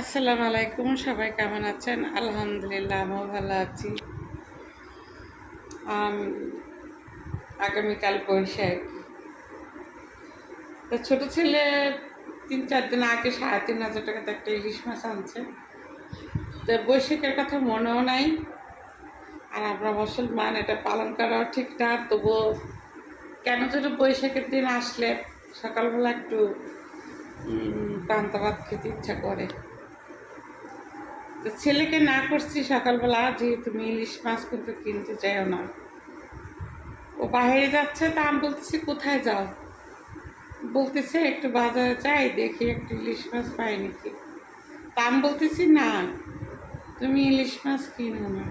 আসসালামু আলাইকুম, সবাই কেমন আছেন? আলহামদুলিল্লাহ, আমিও ভালো আছি। আম, আগামীকাল বৈশাখ, তো ছোট ছেলে 3-4 দিন আগে 3,500 টাকাতে একটা ইলিশ মাছ আনছে। তো বৈশাখের কথা মনেও নাই, আর আমরা মুসলমান, এটা পালন করাও ঠিক না। তবুও কেন যেন বৈশাখের দিন আসলে সকালবেলা একটু পান্তা ভাত খেতে ইচ্ছা করে। তো ছেলেকে না করছি সকালবেলা যে তুমি ইলিশ মাছ কিন্তু কিনতে চাইও না। ও বাইরে যাচ্ছে, তা আমি বলতেছি কোথায় যাও, বলতেছে একটু বাজারে যাই, দেখি একটু ইলিশ মাছ পাই নাকি। তা আমি বলতেছি না, তুমি ইলিশ মাছ কিনো না,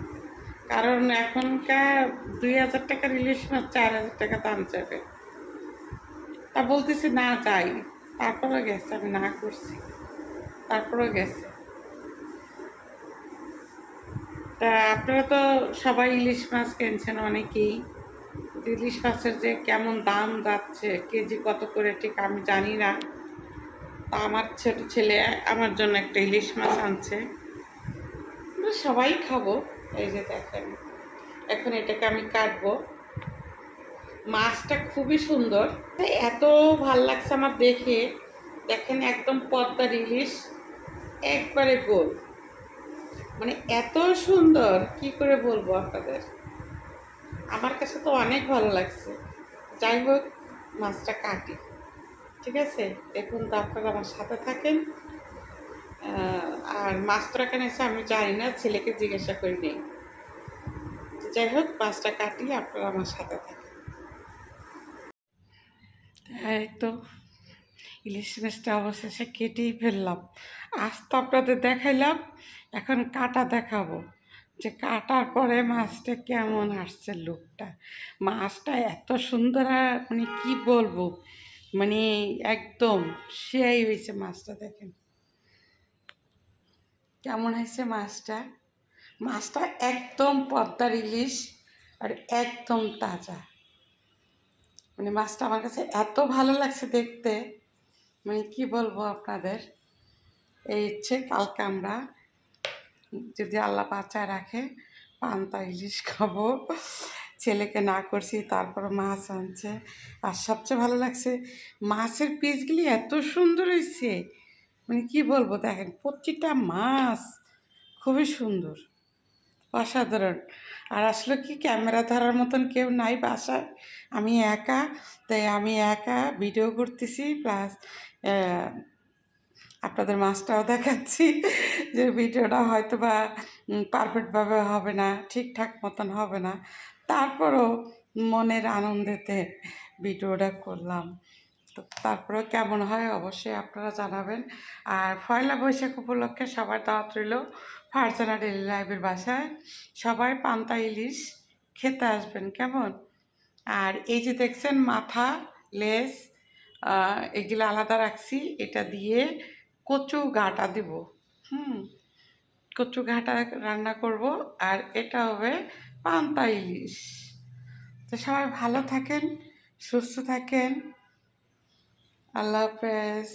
কারণ এখনকার 2,000 টাকার ইলিশ মাছ 4,000 টাকা দাম যাবে। তা বলতেছি না যাই, তারপরে গেছে, আমি না করছি, তারপরে গেছে। তা আপনারা তো সবাই ইলিশ মাছ কিনছেন অনেকেই। ইলিশ মাছের যে কেমন দাম যাচ্ছে, কেজি কত করে ঠিক আমি জানি না। তা আমার ছোট ছেলে আমার জন্য একটা ইলিশ মাছ আনছে, আমরা সবাই খাবো। এই যে দেখেন, এখন এটাকে আমি কাটবো। মাছটা খুবই সুন্দর, তাই এত ভাল লাগছে আমার দেখে। দেখেন একদম পদ্মার ইলিশ, একবারে গোল, মানে এত সুন্দর, কি করে বলবো আপনাদের। আমার কাছে তো অনেক ভালো লাগছে। যাই হোক, মাছটা কাটি, ঠিক আছে? দেখুন তো, আপনারা আমার সাথে থাকেন। আর মাছটা কেন এসে আমি জানি না, ছেলেকে জিজ্ঞাসা করি নেই। যাই হোক, মাছটা কাটি, আপনারা আমার সাথে থাকেন। এই তো ইলিশ মাছটা অবশেষে কেটেই ফেললাম। আজ তো আপনাদের দেখাইলাম, এখন কাটা দেখাবো, যে কাটার পরে মাছটা কেমন আসছে লুকটা। মাছটা এত সুন্দর, আর মানে কি বলবো, মানে একদম সেই হয়েছে মাছটা। দেখেন কেমন হয়েছে মাছটা। মাছটা একদম পদ্মার ইলিশ, আর একদম তাজা। মানে মাছটা আমার কাছে এত ভালো লাগছে দেখতে, মানে কি বলবো আপনাদের। এই ইচ্ছে কালকে আমরা, যদি আল্লাহ বাঁচায় রাখে, পান্তা ইলিশ খাবো। ছেলেকে না করছি, তারপর মাছ আনছে। আর সবচেয়ে ভালো লাগছে, মাছের পিসগুলি এত সুন্দর হয়েছে, মানে কি বলবো। দেখেন প্রতিটা মাছ খুবই সুন্দর, অসাধারণ। আর আসলে কি, ক্যামেরা ধরার মতন কেউ নাই বাসায়, আমি একা। তাই আমি একা ভিডিও করতেছি, প্লাস আপনাদের মাছটাও দেখাচ্ছি। যে ভিডিওটা হয়তো বা পারফেক্টভাবে হবে না, ঠিকঠাক মতন হবে না, তারপরও মনের আনন্দেতে ভিডিওটা করলাম। তো তারপরেও কেমন হয় অবশ্যই আপনারা জানাবেন। আর পয়লা বৈশাখ উপলক্ষে সবার দাওয়াত রইল ফারজানা ডেইলি লাইভের বাসায়। সবাই পান্তা ইলিশ খেতে আসবেন, কেমন? আর এই যে দেখছেন মাথা, লেজ, এগুলো আলাদা রাখছি, এটা দিয়ে কচু ঘাটা দিব। হুম, কচু ঘাটা রান্না করব। আর এটা হবে পান্তা ইলিশ। তো সবাই ভালো থাকেন, সুস্থ থাকেন, আল্লাহ হাফেজ।